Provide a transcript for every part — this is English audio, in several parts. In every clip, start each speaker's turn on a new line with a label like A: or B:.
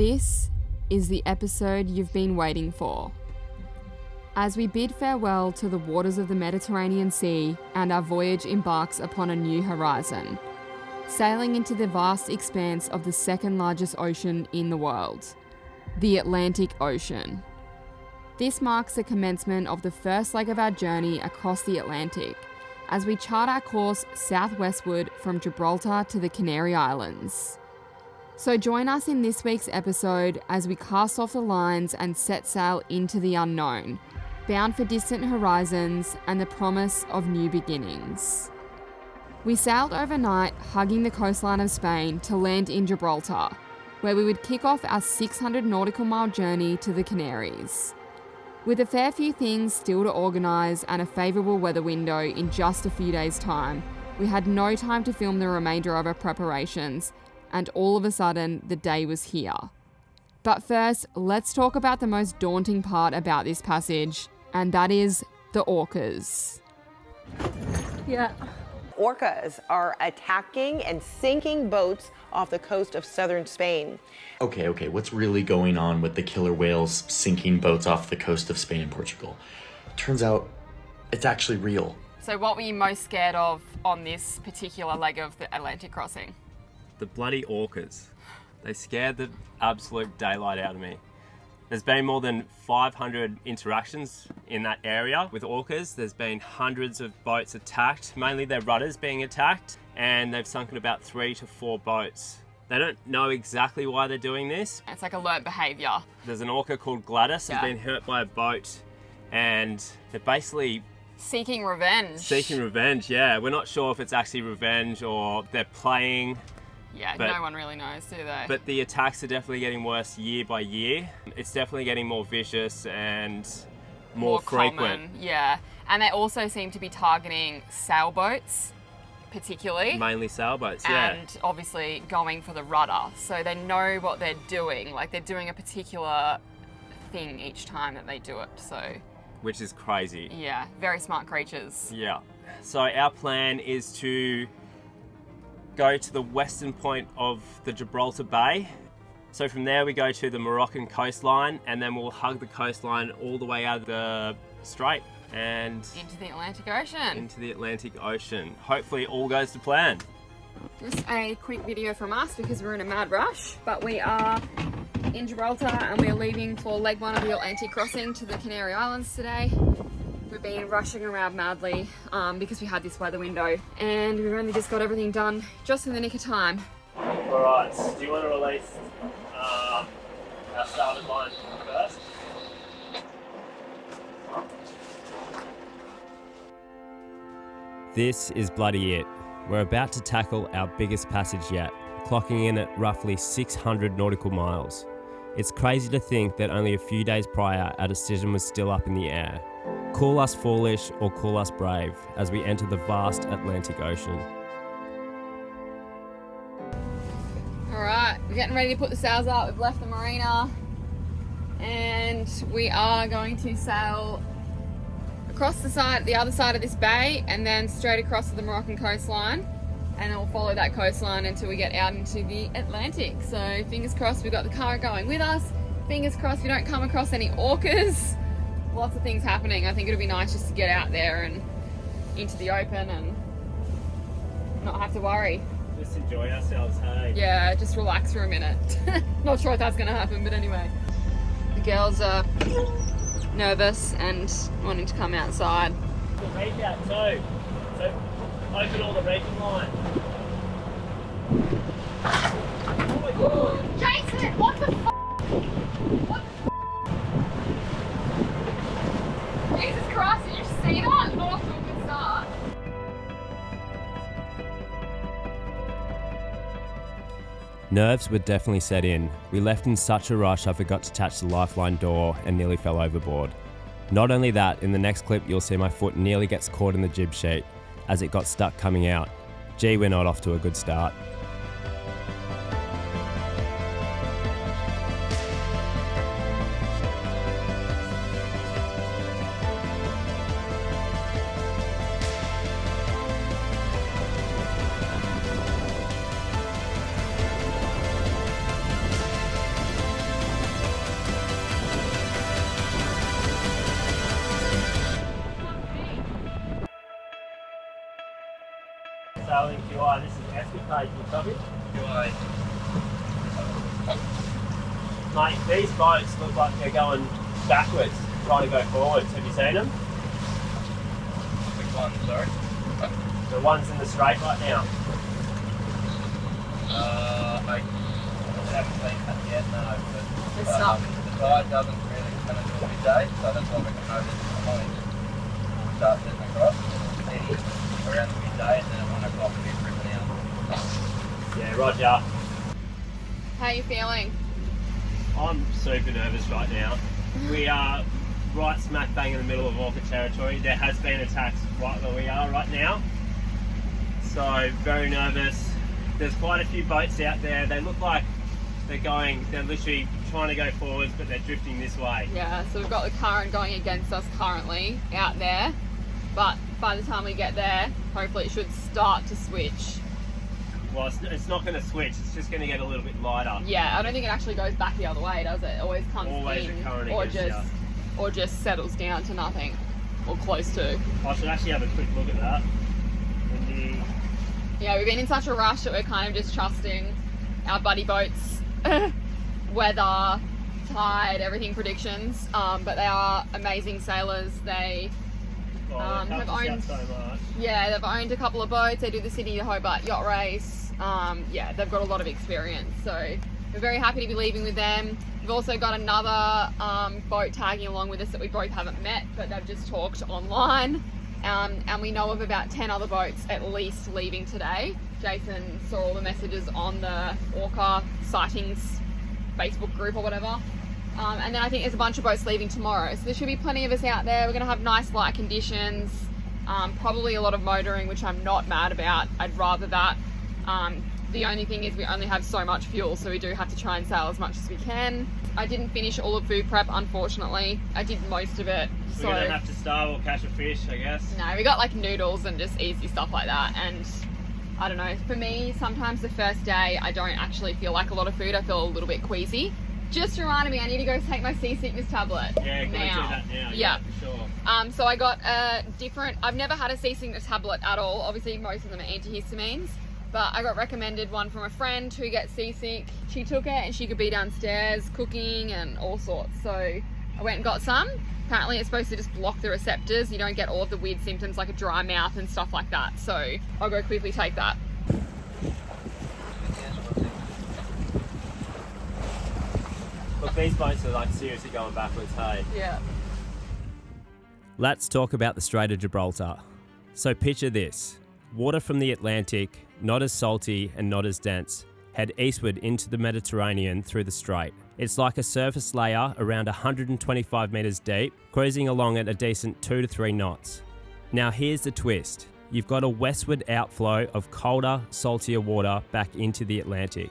A: This is the episode you've been waiting for. As we bid farewell to the waters of the Mediterranean Sea and our voyage embarks upon a new horizon, sailing into the vast expanse of the second largest ocean in the world, the Atlantic Ocean. This marks the commencement of the first leg of our journey across the Atlantic, as we chart our course southwestward from Gibraltar to the Canary Islands. So join us in this week's episode as we cast off the lines and set sail into the unknown, bound for distant horizons and the promise of new beginnings. We sailed overnight, hugging the coastline of Spain to land in Gibraltar, where we would kick off our 600 nautical mile journey to the Canaries. With a fair few things still to organise and a favourable weather window in just a few days' time, we had no time to film the remainder of our preparations, and all of a sudden, the day was here. But first, let's talk about the most daunting part about this passage, and that is the orcas.
B: Yeah.
C: Orcas are attacking and sinking boats off the coast of southern Spain.
D: Okay, what's really going on with the killer whales sinking boats off the coast of Spain and Portugal? Turns out, it's actually real.
A: So what were you most scared of on this particular leg of the Atlantic crossing?
B: The bloody orcas. They scared the absolute daylight out of me. There's been more than 500 interactions in that area with orcas. There's been hundreds of boats attacked, mainly their rudders being attacked, and they've sunken about 3 to 4 boats. They don't know exactly why they're doing this.
A: It's like alert behaviour.
B: There's an orca called Gladys who's been hurt by a boat, and they're basically
A: seeking revenge.
B: Yeah. We're not sure if it's actually revenge or they're playing.
A: Yeah, no one really knows, do they?
B: But the attacks are definitely getting worse year by year. It's definitely getting more vicious and more frequent.
A: Common, yeah. And they also seem to be targeting sailboats, particularly.
B: Mainly sailboats, yeah.
A: And obviously going for the rudder. So they know what they're doing. Like they're doing a particular thing each time that they do it. So,
B: which is crazy.
A: Yeah, very smart creatures.
B: Yeah. So our plan is to go to the western point of the Gibraltar Bay. So from there we go to the Moroccan coastline, and then we'll hug the coastline all the way out of the strait and
A: into the Atlantic Ocean.
B: Hopefully all goes to plan.
A: Just a quick video from us because we're in a mad rush, but we are in Gibraltar and we're leaving for leg 1 of the Atlantic crossing to the Canary Islands today. We've been rushing around madly because we had this weather window, and we've only just got everything done just in the nick of time.
B: Alright, do you want to release our starboard line first? This is bloody it. We're about to tackle our biggest passage yet, clocking in at roughly 600 nautical miles. It's crazy to think that only a few days prior our decision was still up in the air. Call us foolish or call us brave as we enter the vast Atlantic Ocean.
A: Alright, we're getting ready to put the sails up. We've left the marina and we are going to sail across the other side of this bay and then straight across to the Moroccan coastline, and then we'll follow that coastline until we get out into the Atlantic. So fingers crossed we've got the car going with us. Fingers crossed we don't come across any orcas. Lots of things happening. I think it'll be nice just to get out there and into the open and not have to worry.
B: Just enjoy ourselves, hey?
A: Yeah, just relax for a minute. Not sure if that's going to happen, but anyway. The girls are nervous and wanting to come outside.
B: The reef out too. So open all the reefing line. Oh my god!
A: Jason, what the f***? What the f***? Jesus Christ, did you see that? Not off to a good start.
B: Nerves would definitely set in. We left in such a rush I forgot to attach the lifeline door and nearly fell overboard. Not only that, in the next clip you'll see my foot nearly gets caught in the jib sheet as it got stuck coming out. Gee, we're not off to a good start. UI, this is escorting, you copy? UI. Mate, these boats look like they're going backwards, trying to go forwards. Have you seen them?
E: Which one, sorry?
B: The ones in the strait right now.
E: I haven't seen that yet, no. But,
A: It's not.
E: the tide doesn't really come until midday, so that's why we can notice the point. We'll start setting across. Maybe around the midday, and then at 1 o'clock we'll be tripping out.
B: Yeah, roger.
A: How are you feeling?
B: I'm super nervous right now. We are right smack bang in the middle of Orca territory. There has been attacks right where we are right now. So, very nervous. There's quite a few boats out there. They look like they're literally trying to go forwards, but they're drifting this way.
A: Yeah, so we've got the current going against us currently out there, but by the time we get there, hopefully it should start to switch.
B: Well, it's not going to switch. It's just going to get a little bit lighter.
A: Yeah, I don't think it actually goes back the other way, does it? It always comes
B: Always
A: in,
B: a current
A: or
B: against
A: just settles down to nothing, or close to.
B: I should actually have a quick look at that.
A: Yeah, we've been in such a rush that we're kind of just trusting our buddy boats' weather, tide, everything predictions. But they are amazing sailors. They have owned,
B: so much.
A: yeah, they've owned a couple of boats. They do the Sydney to Hobart yacht race. Yeah, they've got a lot of experience. So we're very happy to be leaving with them. We've also got another boat tagging along with us that we both haven't met, but they've just talked online. And we know of about 10 other boats at least leaving today. Jason saw all the messages on the Orca sightings Facebook group or whatever. And then I think there's a bunch of boats leaving tomorrow. So there should be plenty of us out there. We're going to have nice light conditions, probably a lot of motoring, which I'm not mad about. I'd rather that. The only thing is we only have so much fuel, so we do have to try and sail as much as we can. I didn't finish all of food prep, unfortunately. I did most of it.
B: We're going to have to starve or catch a fish, I guess.
A: No, we got like noodles and just easy stuff like that. And I don't know, for me, sometimes the first day I don't actually feel like a lot of food. I feel a little bit queasy. Just reminded me I need to go take my seasickness tablet.
B: Yeah, go do that now.
A: Yeah,
B: for sure.
A: So I got a different, I've never had a seasickness tablet at all. Obviously most of them are antihistamines, but I got recommended one from a friend who gets seasick. She took it and she could be downstairs cooking and all sorts. So I went and got some. Apparently it's supposed to just block the receptors. You don't get all of the weird symptoms like a dry mouth and stuff like that. So I'll go quickly take that.
B: Look, these boats are like seriously going backwards, hey?
A: Yeah.
B: Let's talk about the Strait of Gibraltar. So picture this. Water from the Atlantic, not as salty and not as dense, head eastward into the Mediterranean through the strait. It's like a surface layer around 125 metres deep, cruising along at a decent 2 to 3 knots. Now here's the twist. You've got a westward outflow of colder, saltier water back into the Atlantic.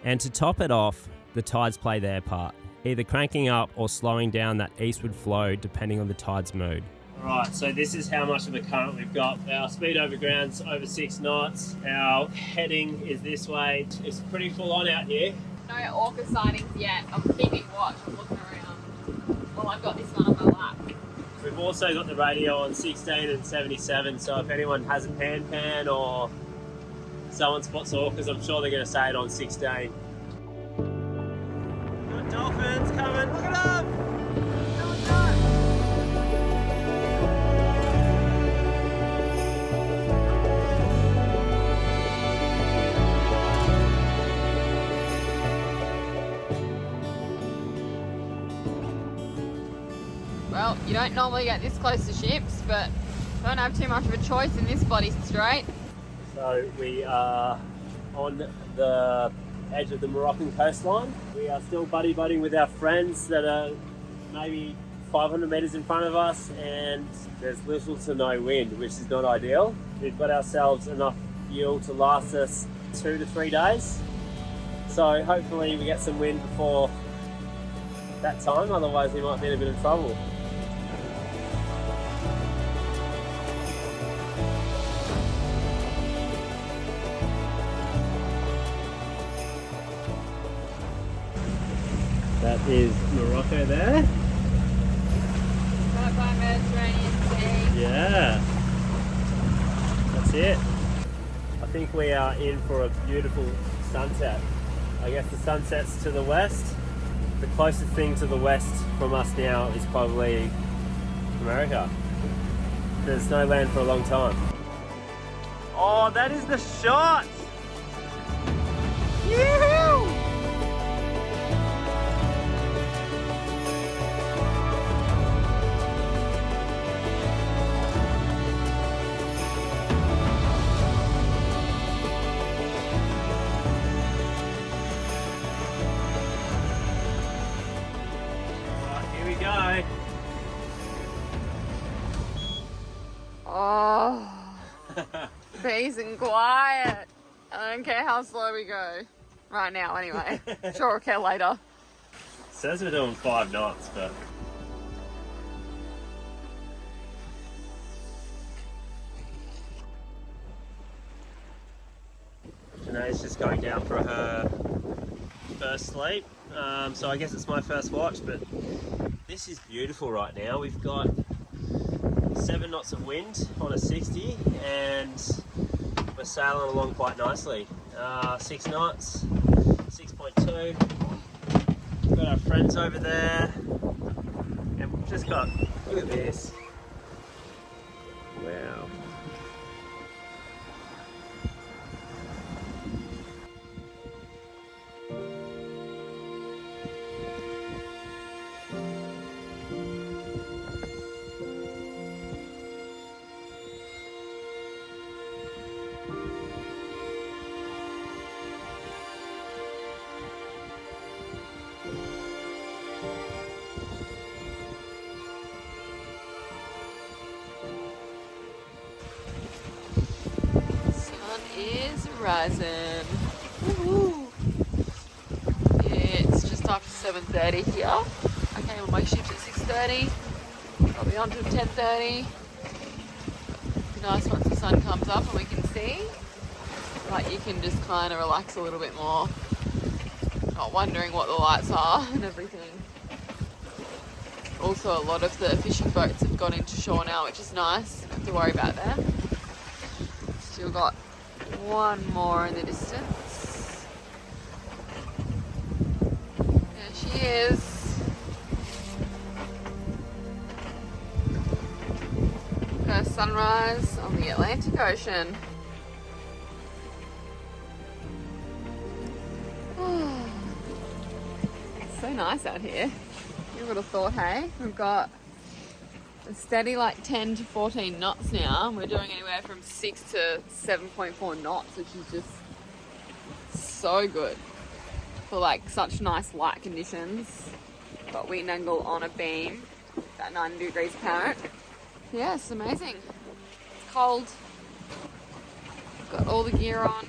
B: And to top it off, the tides play their part, either cranking up or slowing down that eastward flow depending on the tide's mood. Alright, so this is how much of a current we've got. Our speed over ground's over 6 knots. Our heading is this way. It's pretty full on out here.
A: No orca sightings yet. I'm keeping watch. I'm looking around. Well, I've got this one on my lap.
B: We've also got the radio on 16 and 77, so if anyone has a pan or someone spots orcas, I'm sure they're going to say it on 16. Got dolphins coming, look at them!
A: Well, you don't normally get this close to ships, but don't have too much of a choice in this bloody strait.
B: So we are on the edge of the Moroccan coastline. We are still buddy-buddying with our friends that are maybe 500 metres in front of us, and there's little to no wind, which is not ideal. We've got ourselves enough fuel to last us 2 to 3 days. So hopefully we get some wind before that time, otherwise we might be in a bit of trouble. That is Morocco there.
A: Right by Mediterranean Sea.
B: Yeah. That's it. I think we are in for a beautiful sunset. I guess the sunset's to the west. The closest thing to the west from us now is probably America. There's no land for a long time. Oh, that is the shot! Yoo-hoo! Here we go.
A: Oh, peace and quiet. I don't care how slow we go. Right now, anyway. Sure, I'll care later.
B: Says we're doing 5 knots, but Janae's just going down for her first sleep. So I guess it's my first watch, but this is beautiful right now. We've got 7 knots of wind on a 60 and we're sailing along quite nicely. 6 knots, 6.2. We've got our friends over there and we've just got, look at this. Wow.
A: Is rising. Woo-hoo. It's just after 7:30 here. I came on my shift at 6:30. I'll be on till 10:30. It's nice once the sun comes up and we can see. Like you can just kind of relax a little bit more. Not wondering what the lights are and everything. Also, a lot of the fishing boats have gone into shore now, which is nice. Don't have to worry about that. Still got one more in the distance. There she is. First sunrise on the Atlantic Ocean. It's so nice out here. You would have thought, hey? We've got a steady like 10 to 14 knots now, and we're doing anywhere from 6 to 7.4 knots, which is just so good for like such nice light conditions. Got wind angle on a beam, about 90 degrees apparent. Yeah, it's amazing. It's cold. Got all the gear on.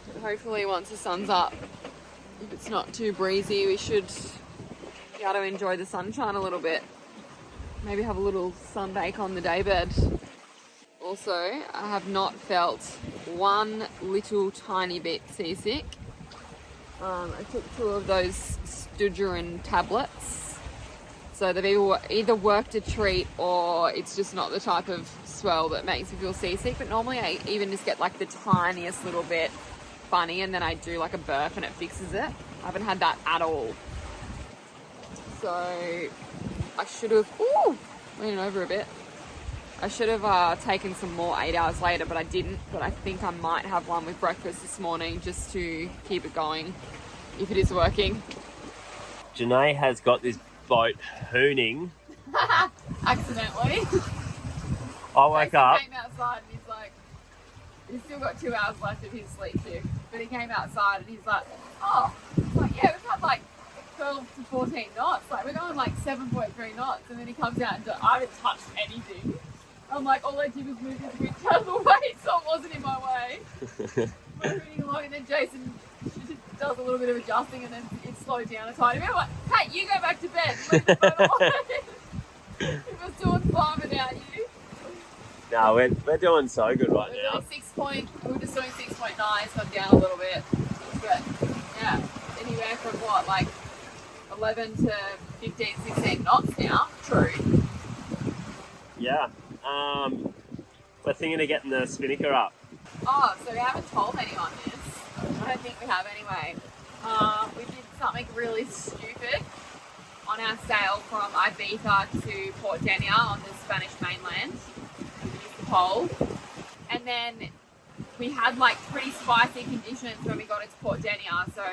A: But hopefully once the sun's up, if it's not too breezy, we should be able to enjoy the sunshine a little bit. Maybe have a little sunbake on the daybed. Also, I have not felt one little tiny bit seasick. I took 2 of those Stugerin tablets. So they've either worked a treat or it's just not the type of swell that makes me feel seasick. But normally I even just get like the tiniest little bit funny and then I do like a burp and it fixes it. I haven't had that at all. So I should have, leaning over a bit. I should have taken some more 8 hours later, but I didn't. But I think I might have one with breakfast this morning just to keep it going if it is working.
B: Janae has got this boat hooning.
A: Accidentally.
B: I woke up.
A: He came outside and he's like, he's still got 2 hours left of his sleep shift. But he came outside and he's like, oh, it's like, yeah, we've had like 12 to 14 knots. Like, we're going like 7.3 knots. And then he comes out and I haven't touched anything. I'm like, all I did was move this wind out of the way, so it wasn't in my way. We're moving along, and then Jason does a little bit of adjusting, and then it slows down a tiny bit. I'm like, hey, you go back to bed. Leave the boat alone. It was doing fine without you.
B: No, we're doing so good right now.
A: We're just doing 6.9, so I'm down a little bit. But yeah, anywhere from what, like 11 to 15, 16 knots now. True.
B: Yeah. we're thinking of getting the spinnaker up.
A: Oh, so we haven't told anyone this. I don't think we have anyway. We did something really stupid on our sail from Ibiza to Port Denia on the Spanish mainland. We used the pole. And then we had like pretty spicy conditions when we got into Port Denia. So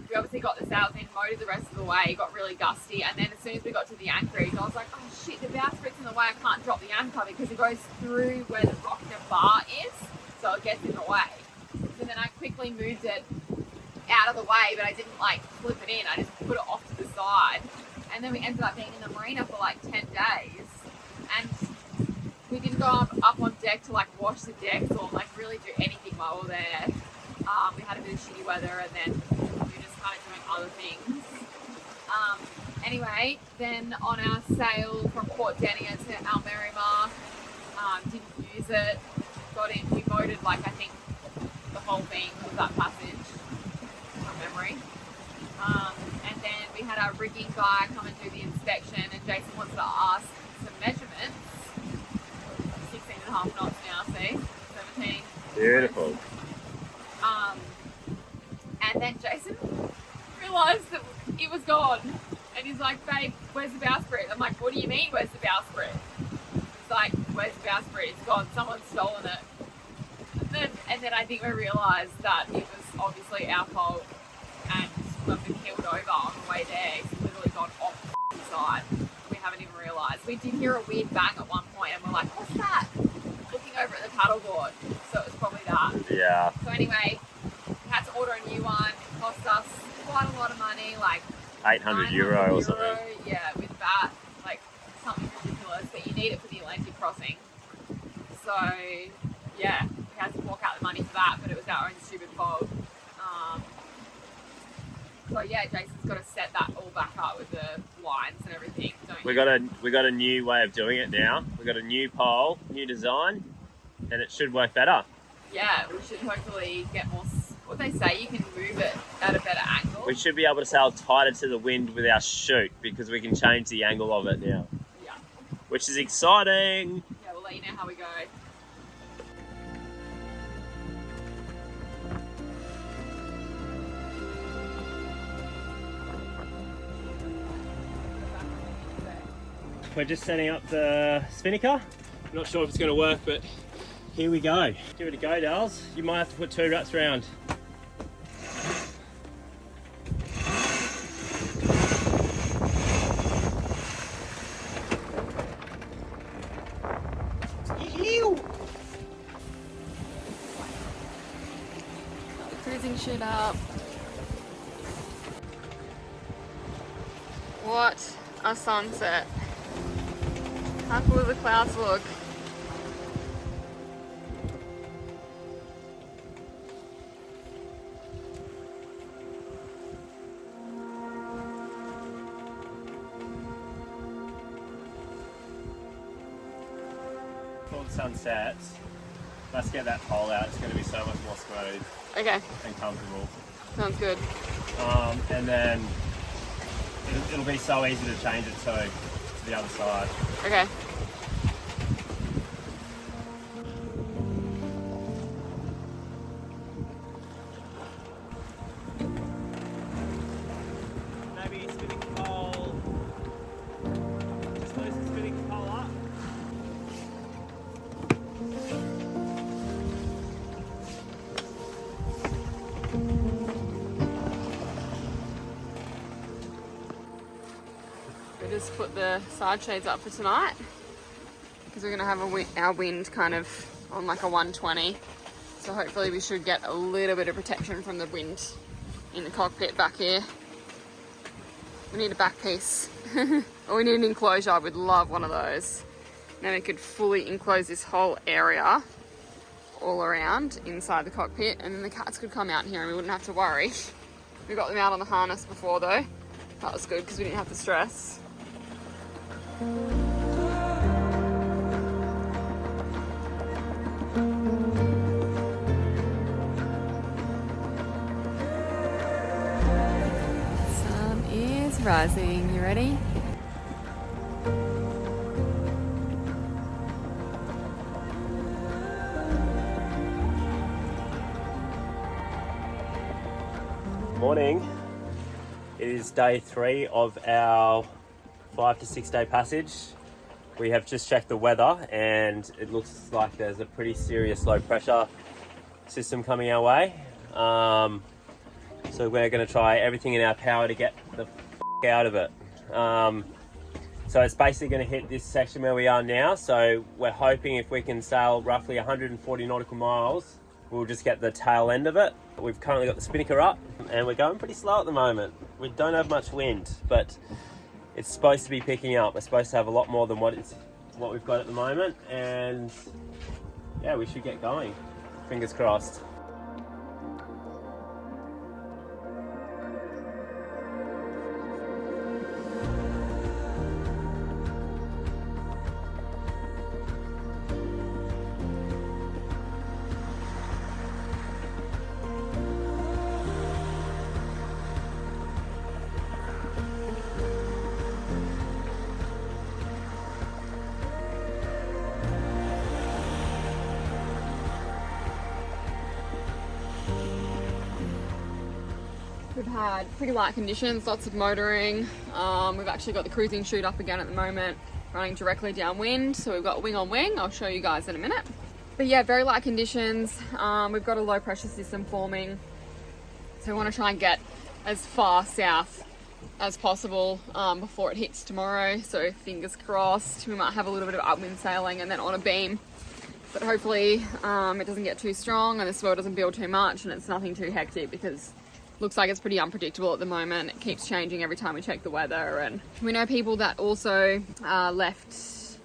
A: we obviously got the sails in, motored the rest of the way, got really gusty. And then as soon as we got to the anchorage, I was like, oh shit, the bowsprit's in the way. I can't drop the anchor because it goes through where the rock bar is. So it gets in the way. So then I quickly moved it out of the way, but I didn't like flip it in. I just put it off to the side. And then we ended up being in the marina for like 10 days. And we didn't go up on deck to like wash the decks or like really do anything while we were there. We had a bit of shitty weather and then we were just kind of doing other things. Anyway, then on our sail from Port Denia to Almerima, didn't use it. Got in, we voted like I think the whole thing of that passage from memory. And then we had our rigging guy come and do the inspection, and Jason wants to ask some measurements. 16.5 knots now, see? 17.
B: Beautiful.
A: And then Jason realised that it was gone. And he's like, babe, where's the bowsprit? I'm like, what do you mean, where's the bowsprit? He's like, where's the bowsprit? It's gone. Someone's stolen it. And then I think we realised that it was obviously our fault, and when we keeled over on the way there, it's literally gone off the side. We haven't even realised. We did hear a weird bang at one point, and we're like, what's that? Looking over at the paddleboard. So it was probably that.
B: Yeah.
A: So anyway, we had to order a new one. It cost us quite a lot of money, like
B: €800 or something.
A: Yeah, with that, like something ridiculous. But you need it for the Atlantic crossing. So yeah, we had to fork out the money for that, but it was our own stupid fault. So yeah, Jason's got to set that all back up with the lines and everything, don't you?
B: We got a new way of doing it now. We got a new pole, new design, and it should work better.
A: Yeah, we should hopefully get more. What they say, you can move it at a better angle.
B: We should be able to sail tighter to the wind with our chute because we can change the angle of it now.
A: Yeah.
B: Which is exciting.
A: Yeah, we'll let you know how we go.
B: We're just setting up the spinnaker. Not sure if it's going to work, but here we go. Give it a go, Dales. You might have to put 2 wraps around.
A: Cruising chute up. What a sunset. How cool do the clouds look?
B: Before the sun sets, let's get that pole out. It's going to be so much more smooth
A: Okay,
B: and comfortable.
A: sounds good.
B: And then it'll be so easy to change it to the other side.
A: Okay.
B: Maybe spinning the pole. Just loosen spinning the pole up.
A: We just put the side shades up for tonight because we're going to have our wind kind of on like a 120. So hopefully we should get a little bit of protection from the wind in the cockpit back here. We need a back piece. Or we need an enclosure. I would love one of those. Then we could fully enclose this whole area all around inside the cockpit, and then the cats could come out here and we wouldn't have to worry. We got them out on the harness before though. That was good because we didn't have to stress. Sun is rising. You ready?
B: Morning. It is day 3 of our 5 to 6 day passage. We have just checked the weather and it looks like there's a pretty serious low pressure system coming our way. So we're going to try everything in our power to get the out of it. So it's basically going to hit this section where we are now. So we're hoping if we can sail roughly 140 nautical miles, we'll just get the tail end of it. We've currently got the spinnaker up and we're going pretty slow at the moment. We don't have much wind, but it's supposed to be picking up. We're supposed to have a lot more than what we've got at the moment, and yeah, we should get going. Fingers crossed.
A: We've had pretty light conditions, lots of motoring. We've actually got the cruising chute up again at the moment, running directly downwind. So we've got wing on wing. I'll show you guys in a minute. But yeah, very light conditions. We've got a low pressure system forming. So we want to try and get as far south as possible before it hits tomorrow. So fingers crossed. We might have a little bit of upwind sailing and then on a beam. But hopefully it doesn't get too strong and the swell doesn't build too much and it's nothing too hectic, because looks like it's pretty unpredictable at the moment. It keeps changing every time we check the weather, and we know people that also left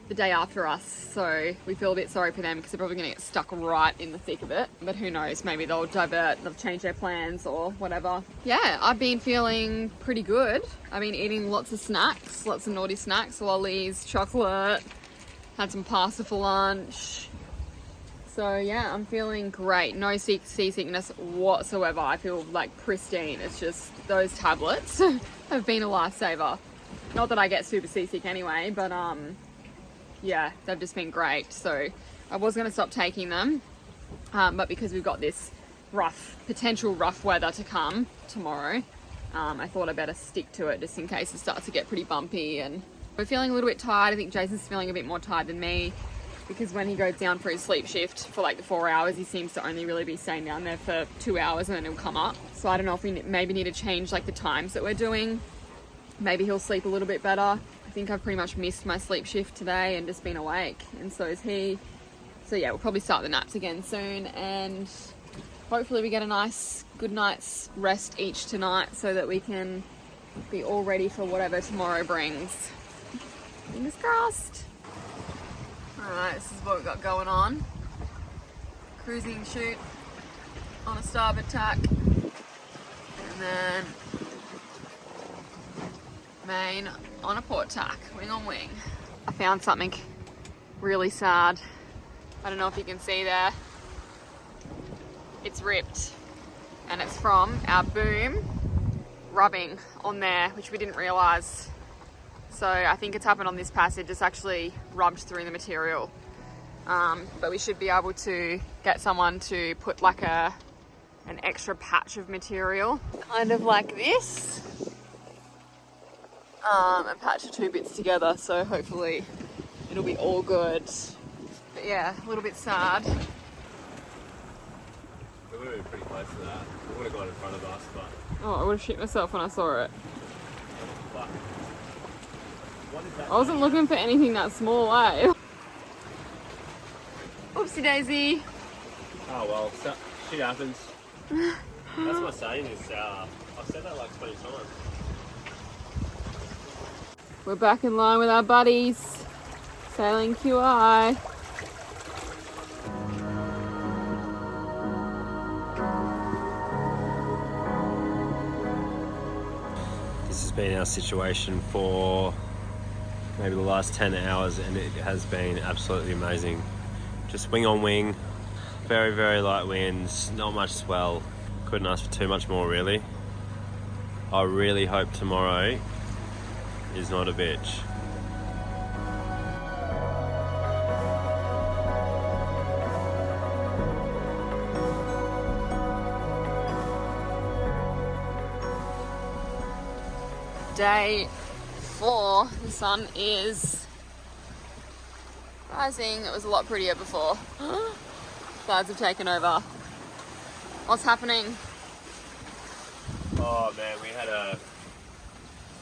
A: the day after us, so we feel a bit sorry for them because they're probably going to get stuck right in the thick of it. But who knows, maybe they'll divert, they'll change their plans or whatever. Yeah, I've been feeling pretty good. I've been eating lots of snacks, lots of naughty snacks, lollies, chocolate, had some pasta for lunch. So yeah, I'm feeling great. No seasickness whatsoever. I feel like pristine. It's just those tablets have been a lifesaver. Not that I get super seasick anyway, but yeah, they've just been great. So I was going to stop taking them, but because we've got this potential rough weather to come tomorrow, I thought I'd better stick to it just in case it starts to get pretty bumpy. And we're feeling a little bit tired. I think Jason's feeling a bit more tired than me, because when he goes down for his sleep shift for like the 4 hours, he seems to only really be staying down there for 2 hours and then he'll come up. So I don't know if we maybe need to change like the times that we're doing. Maybe he'll sleep a little bit better. I think I've pretty much missed my sleep shift today and just been awake, and so is he. So yeah, we'll probably start the naps again soon, and hopefully we get a nice good night's rest each tonight so that we can be all ready for whatever tomorrow brings. Fingers crossed. Alright, this is what we've got going on. Cruising chute on a starboard tack, and then main on a port tack, wing on wing. I found something really sad. I don't know if you can see there. It's ripped, and it's from our boom rubbing on there, which we didn't realise. So I think it's happened on this passage. It's actually rubbed through the material. But we should be able to get someone to put like an extra patch of material, kind of like this, and patch the two bits together. So hopefully it'll be all good. But yeah, a little bit sad.
B: We would have been pretty close to that. We would have gone in front of us, but...
A: Oh, I would have shit myself when I saw it.
B: But what is that?
A: I wasn't looking for anything that small, eh? Oopsie daisy.
B: Oh well, shit happens. That's my saying is, I've said that like 20 times.
A: We're back in line with our buddies, sailing QI.
B: This has been our situation for maybe the last 10 hours, and it has been absolutely amazing. Just wing on wing, very, very light winds, not much swell. Couldn't ask for too much more, really. I really hope tomorrow is not a bitch.
A: Day 4. The sun is rising. It was a lot prettier before. Clouds have taken over. What's happening?
B: Oh man, we had a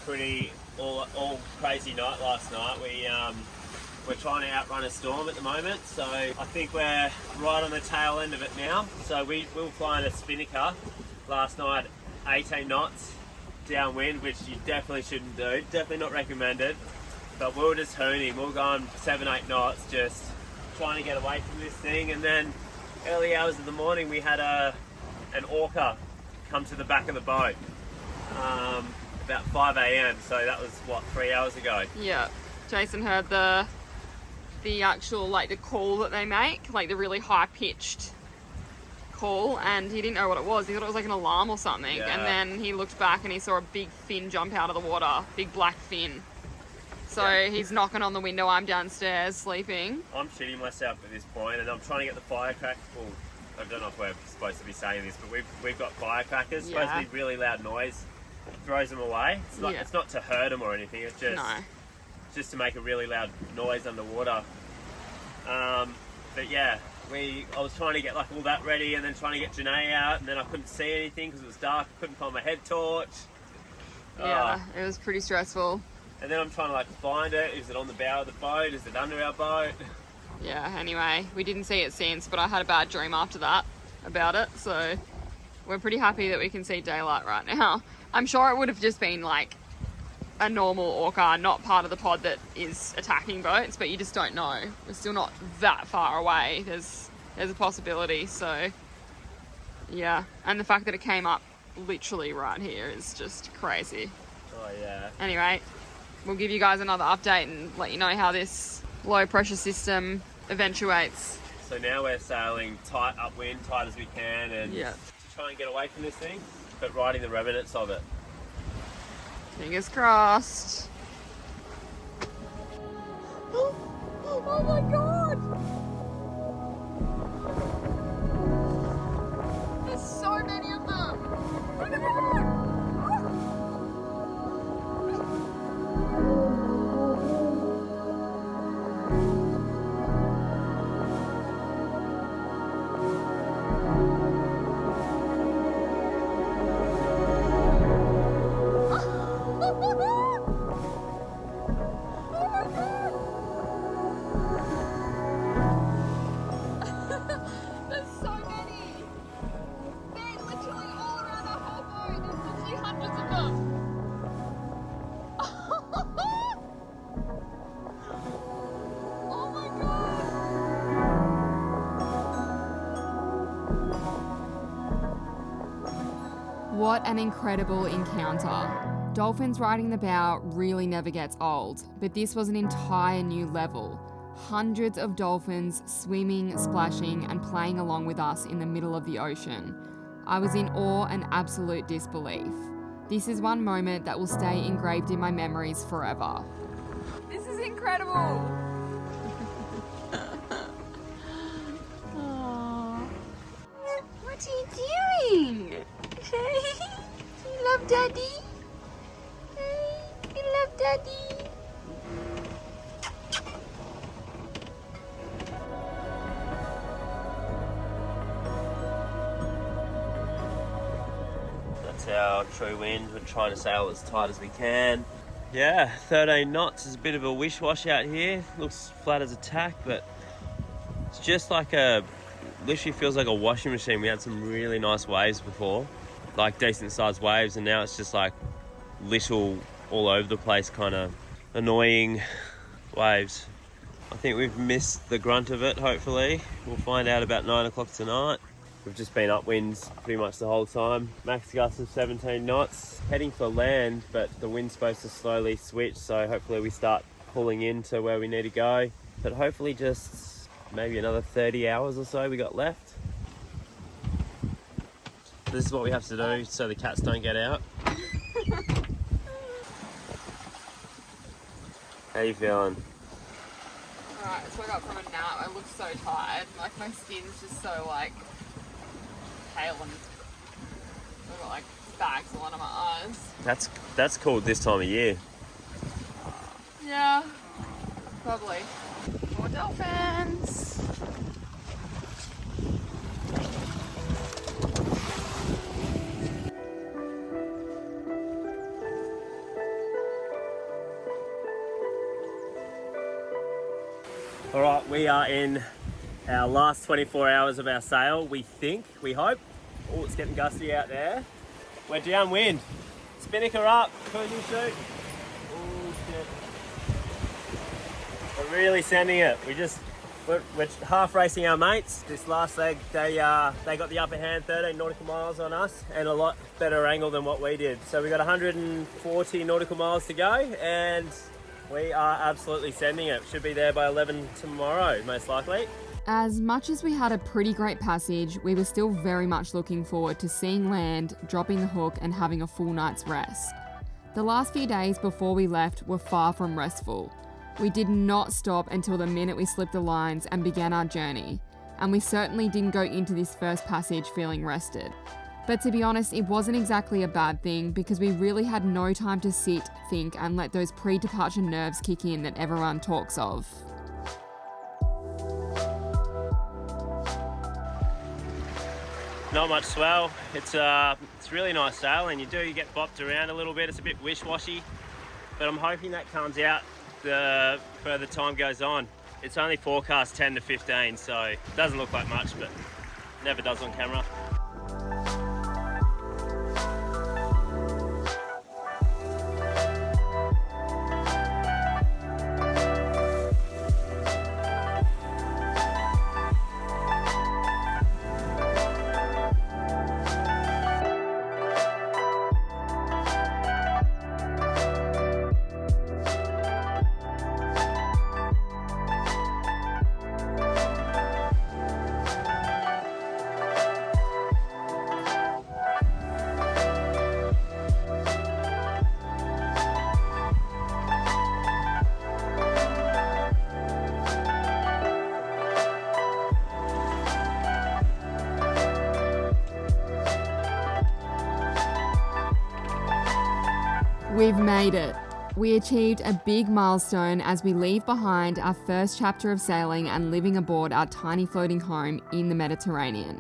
B: pretty all crazy night last night. We're trying to outrun a storm at the moment, so I think we're right on the tail end of it now. So we were flying a spinnaker last night, 18 knots downwind, which you definitely shouldn't do, definitely not recommended. But we were just hooning, we were going 7-8 knots, just trying to get away from this thing. And then early hours of the morning we had an orca come to the back of the boat about 5 a.m. So that was what, 3 hours ago.
A: Yeah, Jason heard the actual, like, the call that they make, like the really high pitched call, and he didn't know what it was. He thought it was like an alarm or something.
B: Yeah.
A: And then he looked back and he saw a big fin jump out of the water, big black fin. So
B: Yeah.
A: he's knocking on the window. I'm downstairs sleeping.
B: I'm shitting myself at this point, and I'm trying to get the firecrackers. Well, I don't know if we're supposed to be saying this, but we've got firecrackers.
A: Yeah.
B: Supposed to be really loud noise, throws them away. It's not to hurt them or anything. It's just
A: No.
B: just to make a really loud noise underwater. But yeah, I was trying to get like all that ready, and then trying to get Janae out, and then I couldn't see anything because it was dark. I couldn't find my head torch.
A: Yeah, it was pretty stressful.
B: And then I'm trying to like find it. Is it on the bow of the boat? Is it under our boat?
A: Yeah, anyway, we didn't see it since, but I had a bad dream after that about it, so we're pretty happy that we can see daylight right now. I'm sure it would have just been like a normal orca, not part of the pod that is attacking boats, but you just don't know. We're still not that far away. There's a possibility, so yeah. And the fact that it came up literally right here is just crazy.
B: Oh yeah.
A: Anyway, we'll give you guys another update and let you know how this low pressure system eventuates.
B: So now we're sailing tight upwind, tight as we can, and
A: Yeah.
B: to try and get away from this thing, but riding the remnants of it.
A: Fingers crossed. Oh my god! There's so many of them! Look at that! There's so many! They're literally all around our whole boat. There's literally hundreds of them. Oh my god! What an incredible encounter. Dolphins riding the bow really never gets old, but this was an entire new level. Hundreds of dolphins swimming, splashing, and playing along with us in the middle of the ocean. I was in awe and absolute disbelief. This is one moment that will stay engraved in my memories forever. This is incredible! Aww. What are you doing? You love Daddy? You love Daddy?
B: That's our true wind. We're trying to sail as tight as we can. Yeah, 13 knots is a bit of a wish-wash out here. Looks flat as a tack, but it's just like literally feels like a washing machine. We had some really nice waves before, like decent sized waves, and now it's just like little all over the place kind of annoying waves. I think we've missed the grunt of it, hopefully. We'll find out about 9 o'clock tonight. We've just been upwinds pretty much the whole time. Max gust of 17 knots. Heading for land, but the wind's supposed to slowly switch, so hopefully we start pulling into where we need to go. But hopefully just maybe another 30 hours or so we got left. This is what we have to do so the cats don't get out. How you feeling?
A: Alright, so I got from a nap. I look so tired. Like, my skin's just so, like, pale and I've got like bags all under my eyes.
B: That's cool this time of year.
A: Yeah, probably. More dolphins.
B: All right, we are in our last 24 hours of our sail, we think, we hope. Oh, it's getting gusty out there. We're downwind. Spinnaker up, cruising shoot. Oh shit. We're really sending it. We're half racing our mates. This last leg, they got the upper hand, 13 nautical miles on us, and a lot better angle than what we did. So we got 140 nautical miles to go, and we are absolutely sending it. Should be there by 11 tomorrow, most likely.
A: As much as we had a pretty great passage, we were still very much looking forward to seeing land, dropping the hook, and having a full night's rest. The last few days before we left were far from restful. We did not stop until the minute we slipped the lines and began our journey, and we certainly didn't go into this first passage feeling rested. But to be honest, it wasn't exactly a bad thing because we really had no time to sit, think, and let those pre-departure nerves kick in that everyone talks of.
B: Not much swell. It's really nice sailing. You get bopped around a little bit. It's a bit wish-washy, but I'm hoping that comes out the further time goes on. It's only forecast 10 to 15, so it doesn't look like much, but never does on camera.
A: We've made it. We achieved a big milestone as we leave behind our first chapter of sailing and living aboard our tiny floating home in the Mediterranean.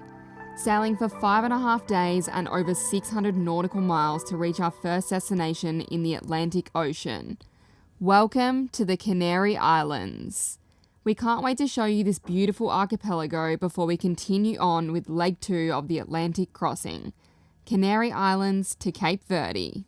A: Sailing for 5.5 days and over 600 nautical miles to reach our first destination in the Atlantic Ocean. Welcome to the Canary Islands. We can't wait to show you this beautiful archipelago before we continue on with leg 2 of the Atlantic crossing. Canary Islands to Cape Verde.